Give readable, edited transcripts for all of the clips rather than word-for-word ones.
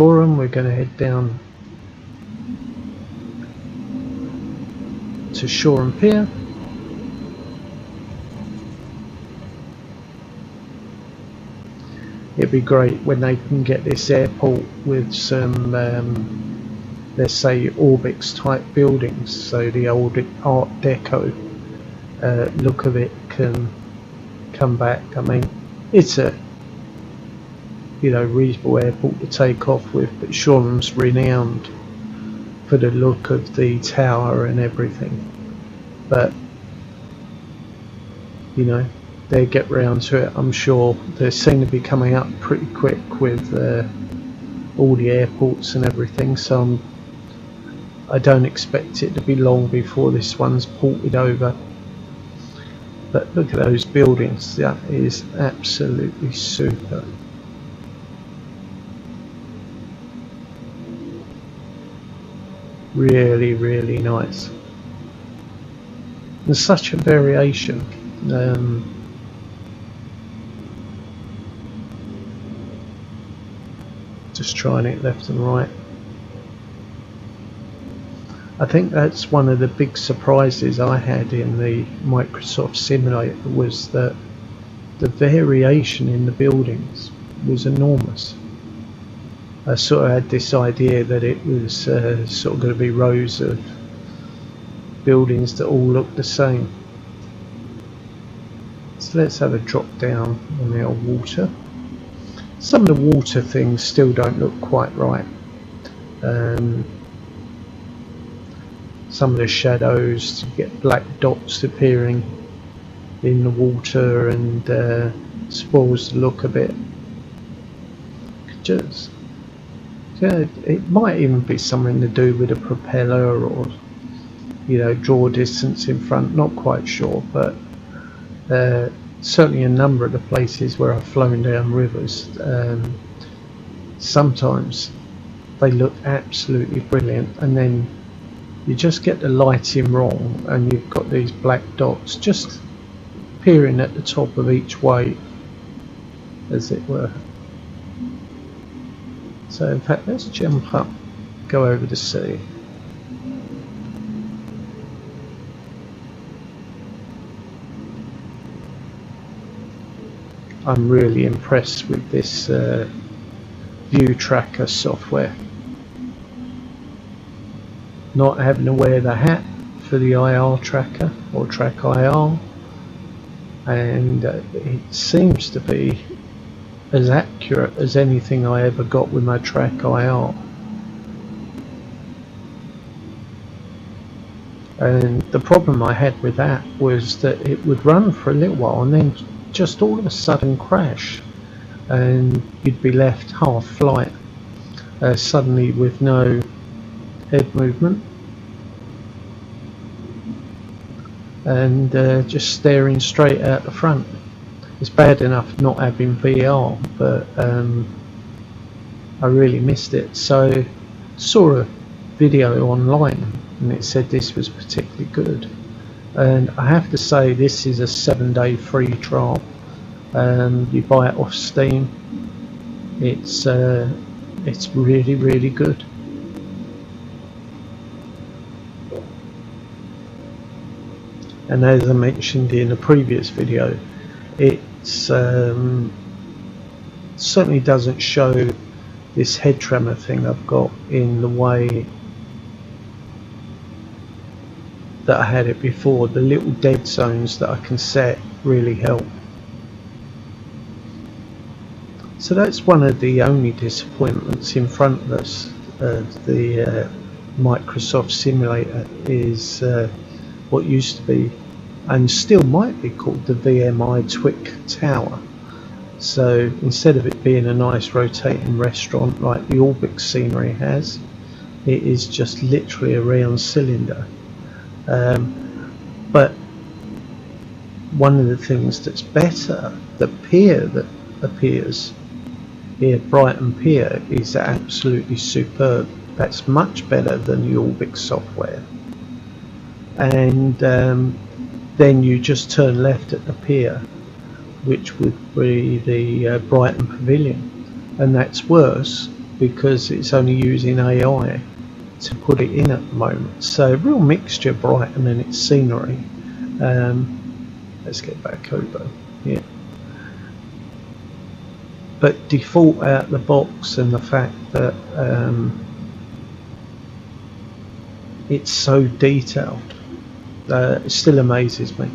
Shoreham. We're going to head down to Shoreham Pier. It'd be great when they can get this airport with some let's say Orbix type buildings, so the old Art Deco look of it can come back. I mean, it's a reasonable airport to take off with, but Shoreham's renowned for the look of the tower and everything, but they'll get round to it, I'm sure. They seem to be coming up pretty quick with all the airports and everything, so I don't expect it to be long before this one's ported over. But look at those buildings, that is absolutely super. Really, really nice. There's such a variation. Just trying it left and right. I think that's one of the big surprises I had in the Microsoft Simulator, was that the variation in the buildings was enormous. I sort of had this idea that it was sort of going to be rows of buildings that all look the same. So let's have a drop down on our water. Some of the water things still don't look quite right. Some of the shadows, you get black dots appearing in the water and spoils the look a bit. It might even be something to do with a propeller, or draw distance in front, not quite sure, but certainly a number of the places where I've flown down rivers, sometimes they look absolutely brilliant, and then you just get the lighting wrong and you've got these black dots just appearing at the top of each wave, as it were. So in fact, let's jump up, go over the sea. I'm really impressed with this view tracker software. Not having to wear the hat for the IR tracker or track IR, and it seems to be as accurate as anything I ever got with my track IR. And the problem I had with that was that it would run for a little while and then just all of a sudden crash, and you'd be left half flight suddenly with no head movement and just staring straight out the front. It's bad enough not having VR, but I really missed it. So saw a video online and it said this was particularly good, and I have to say this is a 7-day free trial. You buy it off Steam. It's really, really good. And as I mentioned in a previous video, it certainly doesn't show this head tremor thing I've got in the way that I had it before. The little dead zones that I can set really help. So that's one of the only disappointments in front of us. The Microsoft Simulator is what used to be, and still might be, called the VMI Twick Tower. So instead of it being a nice rotating restaurant like the Orbix scenery has, it is just literally a round cylinder. But one of the things that's better, the pier that appears here, Brighton Pier, is absolutely superb. That's much better than the Orbix software. And then you just turn left at the pier, which would be the Brighton Pavilion, and that's worse because it's only using AI to put it in at the moment. So real mixture of Brighton and its scenery. Let's get back over here. But default out the box, and the fact that it's so detailed, it still amazes me.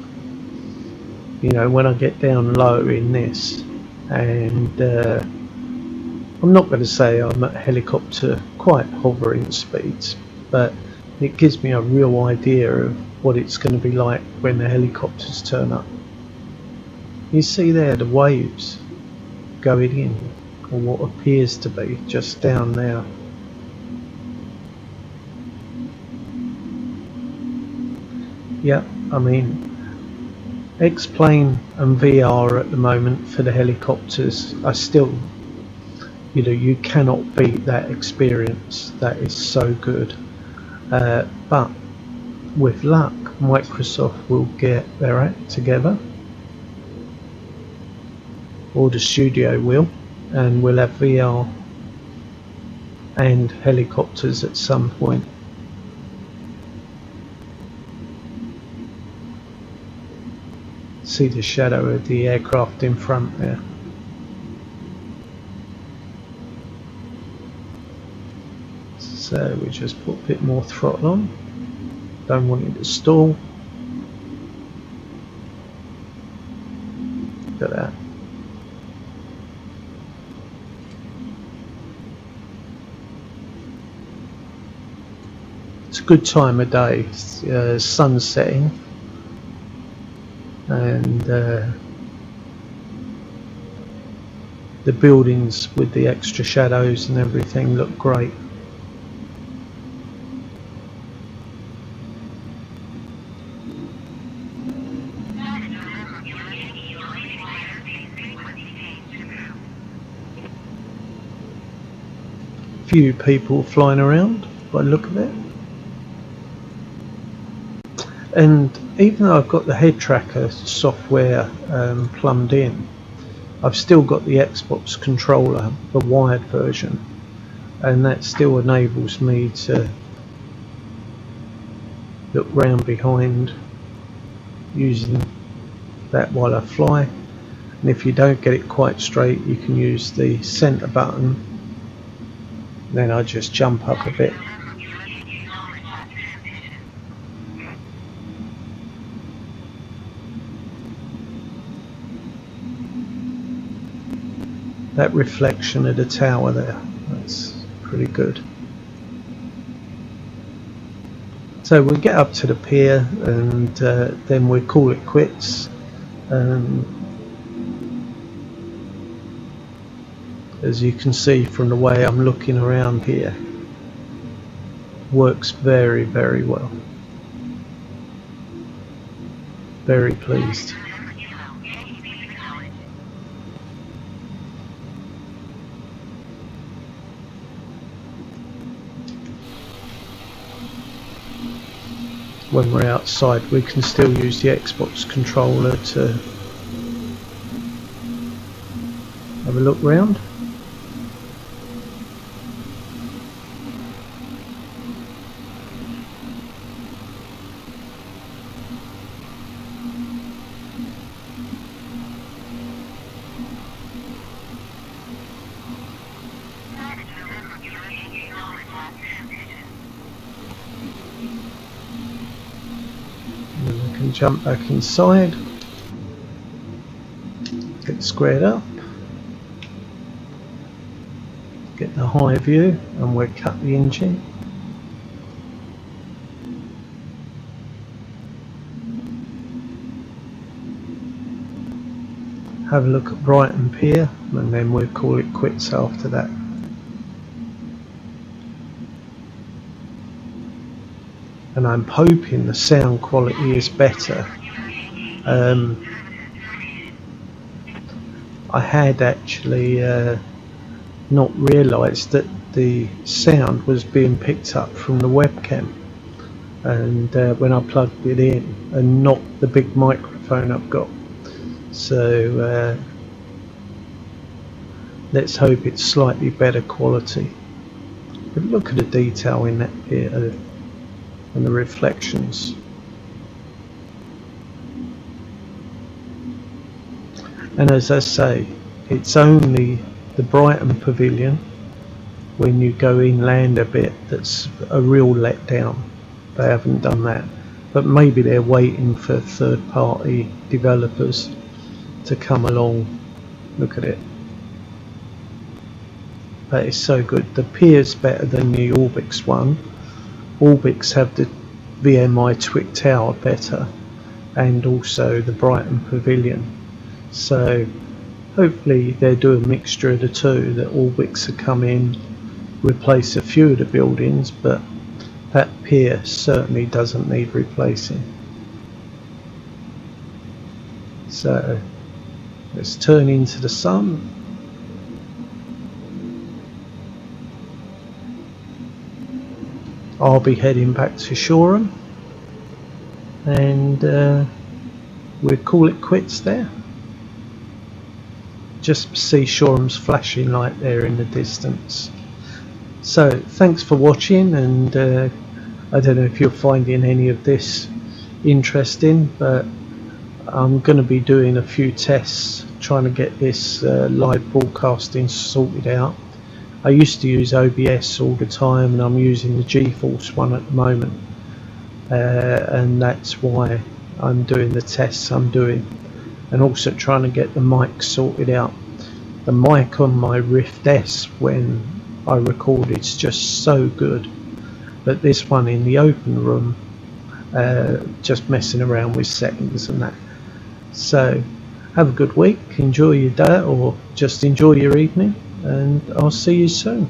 You know, when I get down low in this, and I'm not going to say I'm at helicopter quite hovering speeds, but it gives me a real idea of what it's going to be like when the helicopters turn up. You see there the waves going in, or what appears to be just down there. Yeah, I mean, X-Plane and VR at the moment for the helicopters are still, you know, you cannot beat that experience. That is so good. But with luck, Microsoft will get their act together, or the studio will, and we'll have VR and helicopters at some point. See the shadow of the aircraft in front there. So we just put a bit more throttle on. Don't want it to stall. Look at that. It's a good time of day. Sun setting, and the buildings with the extra shadows and everything look great. Few people flying around by the look of it. And even though I've got the head tracker software plumbed in, I've still got the Xbox controller, the wired version, and that still enables me to look round behind using that while I fly. And if you don't get it quite straight, you can use the center button. Then I just jump up a bit. That reflection of the tower there, that's pretty good. So we'll get up to the pier, and then we'll call it quits. As you can see from the way I'm looking around here, works very, very well. Very pleased. When we're outside, we can still use the Xbox controller to have a look round. Jump back inside, get squared up, get the high view, and we'll cut the engine. Have a look at Brighton Pier, and then we'll call it quits after that. And I'm hoping the sound quality is better. I had actually not realised that the sound was being picked up from the webcam, and when I plugged it in, and not the big microphone I've got. So let's hope it's slightly better quality. But look at the detail in that here and the reflections. And as I say, it's only the Brighton pavilion, when you go inland a bit, that's a real letdown. They haven't done that, but maybe they're waiting for third-party developers to come along. Look at it. That is so good. The pier's better than the Orbix one. Orbix have the VMI Twig Tower better, and also the Brighton pavilion. So hopefully they do a mixture of the two, that Orbix will come in, replace a few of the buildings, but that pier certainly doesn't need replacing. So let's turn into the sun. I'll be heading back to Shoreham, and we'll call it quits there. Just see Shoreham's flashing light there in the distance. So thanks for watching, and I don't know if you're finding any of this interesting, but I'm going to be doing a few tests trying to get this live broadcasting sorted out. I used to use OBS all the time, and I'm using the GeForce one at the moment, and that's why I'm doing the tests I'm doing, and also trying to get the mic sorted out. The mic on my Rift S when I record, it's just so good, but this one in the open room, just messing around with settings and that. So have a good week, enjoy your day, or just enjoy your evening, and I'll see you soon.